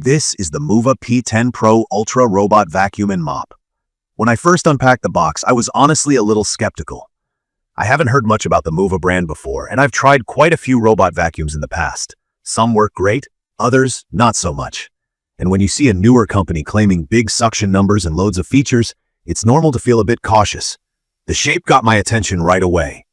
This is the Mova P10 Pro Ultra Robot Vacuum and Mop. When I first unpacked the box, I was honestly a little skeptical. I haven't heard much about the Mova brand before, and I've tried quite a few robot vacuums in the past. Some work great, others not so much. And when you see a newer company claiming big suction numbers and loads of features, it's normal to feel a bit cautious. The shape got my attention right away.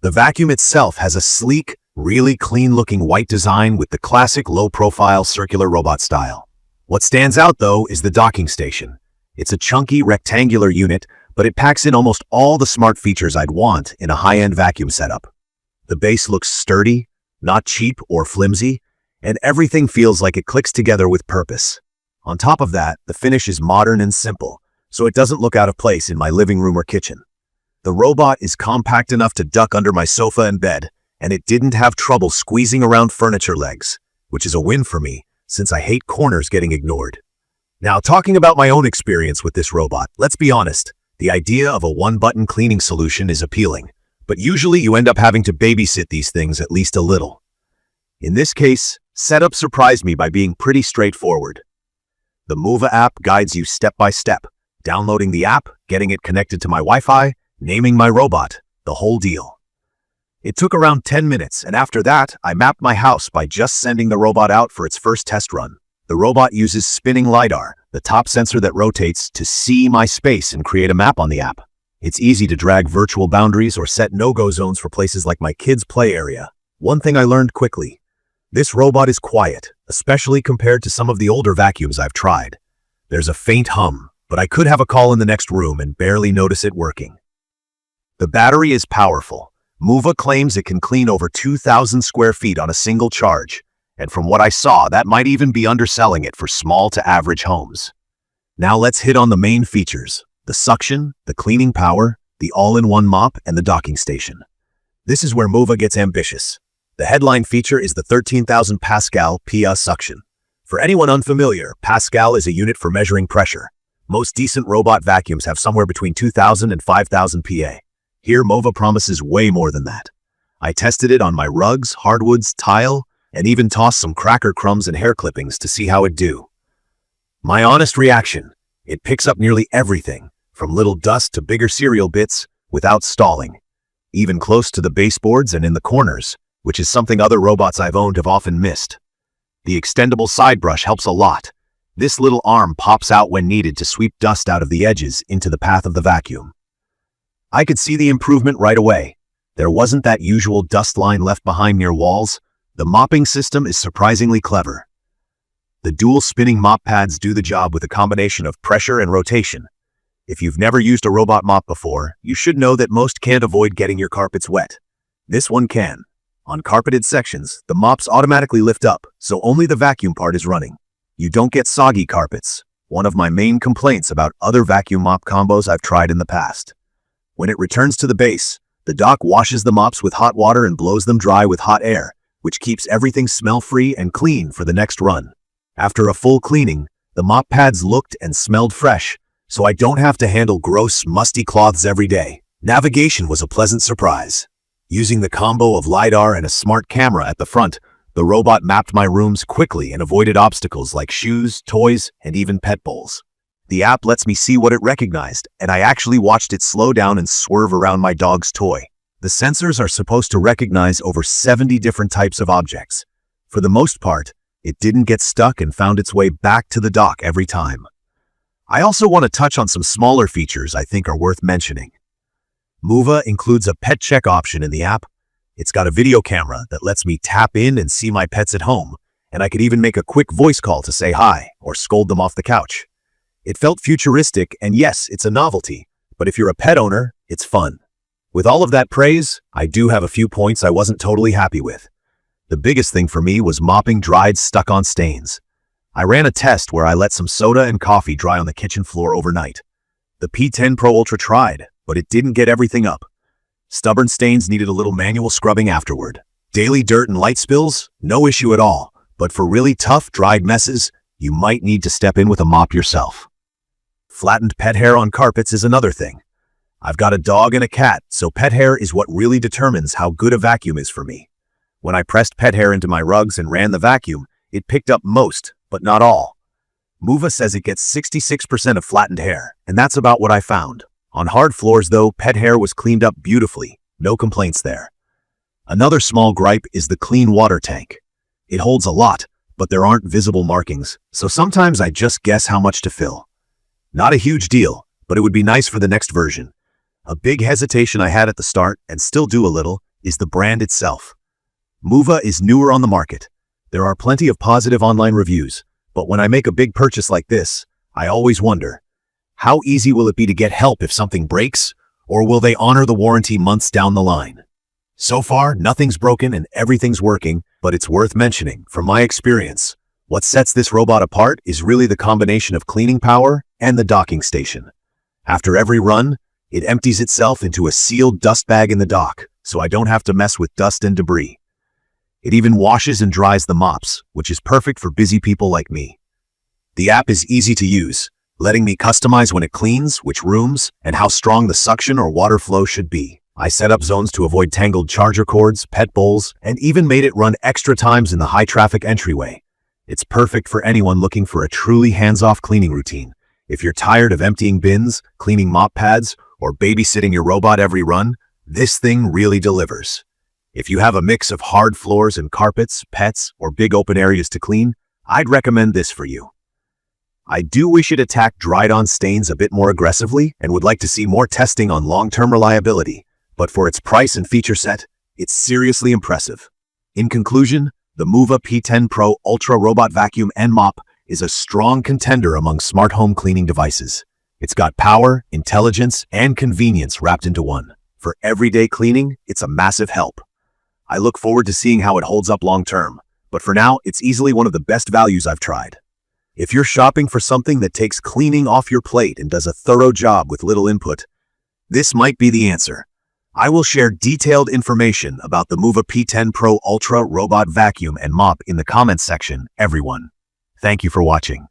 The vacuum itself has a sleek, really clean-looking white design with the classic low-profile circular robot style. What stands out, though, is the docking station. It's a chunky, rectangular unit, but it packs in almost all the smart features I'd want in a high-end vacuum setup. The base looks sturdy, not cheap or flimsy, and everything feels like it clicks together with purpose. On top of that, the finish is modern and simple, so it doesn't look out of place in my living room or kitchen. The robot is compact enough to duck under my sofa and bed, and it didn't have trouble squeezing around furniture legs, which is a win for me, since I hate corners getting ignored. Now, talking about my own experience with this robot, let's be honest, the idea of a one-button cleaning solution is appealing, but usually you end up having to babysit these things at least a little. In this case, setup surprised me by being pretty straightforward. The Mova app guides you step by step, downloading the app, getting it connected to my Wi-Fi, naming my robot, the whole deal. It took around 10 minutes, and after that, I mapped my house by just sending the robot out for its first test run. The robot uses spinning LiDAR, the top sensor that rotates, to see my space and create a map on the app. It's easy to drag virtual boundaries or set no-go zones for places like my kids' play area. One thing I learned quickly: this robot is quiet, especially compared to some of the older vacuums I've tried. There's a faint hum, but I could have a call in the next room and barely notice it working. The battery is powerful. Mova claims it can clean over 2,000 square feet on a single charge, and from what I saw, that might even be underselling it for small to average homes. Now let's hit on the main features: the suction, the cleaning power, the all-in-one mop, and the docking station. This is where Mova gets ambitious. The headline feature is the 13,000 Pascal PA suction. For anyone unfamiliar, Pascal is a unit for measuring pressure. Most decent robot vacuums have somewhere between 2,000 and 5,000 PA. Here, Mova promises way more than that. I tested it on my rugs, hardwoods, tile, and even tossed some cracker crumbs and hair clippings to see how it'd do. My honest reaction: it picks up nearly everything, from little dust to bigger cereal bits, without stalling. Even close to the baseboards and in the corners, which is something other robots I've owned have often missed. The extendable side brush helps a lot. This little arm pops out when needed to sweep dust out of the edges into the path of the vacuum. I could see the improvement right away. There wasn't that usual dust line left behind near walls. The mopping system is surprisingly clever. The dual spinning mop pads do the job with a combination of pressure and rotation. If you've never used a robot mop before, you should know that most can't avoid getting your carpets wet. This one can. On carpeted sections, the mops automatically lift up, so only the vacuum part is running. You don't get soggy carpets, one of my main complaints about other vacuum mop combos I've tried in the past. When it returns to the base, the dock washes the mops with hot water and blows them dry with hot air, which keeps everything smell-free and clean for the next run. After a full cleaning, the mop pads looked and smelled fresh, so I don't have to handle gross, musty cloths every day. Navigation was a pleasant surprise. Using the combo of LiDAR and a smart camera at the front, the robot mapped my rooms quickly and avoided obstacles like shoes, toys, and even pet bowls. The app lets me see what it recognized, and I actually watched it slow down and swerve around my dog's toy. The sensors are supposed to recognize over 70 different types of objects. For the most part, it didn't get stuck and found its way back to the dock every time. I also want to touch on some smaller features I think are worth mentioning. Mova includes a pet check option in the app. It's got a video camera that lets me tap in and see my pets at home, and I could even make a quick voice call to say hi or scold them off the couch. It felt futuristic, and yes, it's a novelty, but if you're a pet owner, it's fun. With all of that praise, I do have a few points I wasn't totally happy with. The biggest thing for me was mopping dried, stuck-on stains. I ran a test where I let some soda and coffee dry on the kitchen floor overnight. The P10 Pro Ultra tried, but it didn't get everything up. Stubborn stains needed a little manual scrubbing afterward. Daily dirt and light spills? No issue at all, but for really tough, dried messes, you might need to step in with a mop yourself. Flattened pet hair on carpets is another thing. I've got a dog and a cat, so pet hair is what really determines how good a vacuum is for me. When I pressed pet hair into my rugs and ran the vacuum, it picked up most, but not all. Mova says it gets 66% of flattened hair, and that's about what I found. On hard floors, though, pet hair was cleaned up beautifully. No complaints there. Another small gripe is the clean water tank. It holds a lot, but there aren't visible markings, so sometimes I just guess how much to fill. Not a huge deal, but it would be nice for the next version. A big hesitation I had at the start, and still do a little, is the brand itself. Mova is newer on the market. There are plenty of positive online reviews, but when I make a big purchase like this, I always wonder, how easy will it be to get help if something breaks, or will they honor the warranty months down the line? So far, nothing's broken and everything's working, but it's worth mentioning, from my experience, what sets this robot apart is really the combination of cleaning power and the docking station. After every run, it empties itself into a sealed dust bag in the dock, so I don't have to mess with dust and debris. It even washes and dries the mops, which is perfect for busy people like me. The app is easy to use, letting me customize when it cleans, which rooms, and how strong the suction or water flow should be. I set up zones to avoid tangled charger cords, pet bowls, and even made it run extra times in the high-traffic entryway. It's perfect for anyone looking for a truly hands-off cleaning routine. If you're tired of emptying bins, cleaning mop pads, or babysitting your robot every run, this thing really delivers. If you have a mix of hard floors and carpets, pets, or big open areas to clean, I'd recommend this for you. I do wish it attacked dried-on stains a bit more aggressively and would like to see more testing on long-term reliability, but for its price and feature set, it's seriously impressive. In conclusion, the Mova P10 Pro Ultra Robot Vacuum and Mop is a strong contender among smart home cleaning devices. It's got power, intelligence, and convenience wrapped into one. For everyday cleaning, it's a massive help. I look forward to seeing how it holds up long-term, but for now, it's easily one of the best values I've tried. If you're shopping for something that takes cleaning off your plate and does a thorough job with little input, this might be the answer. I will share detailed information about the Mova P10 Pro Ultra Robot Vacuum and Mop in the comments section, everyone. Thank you for watching.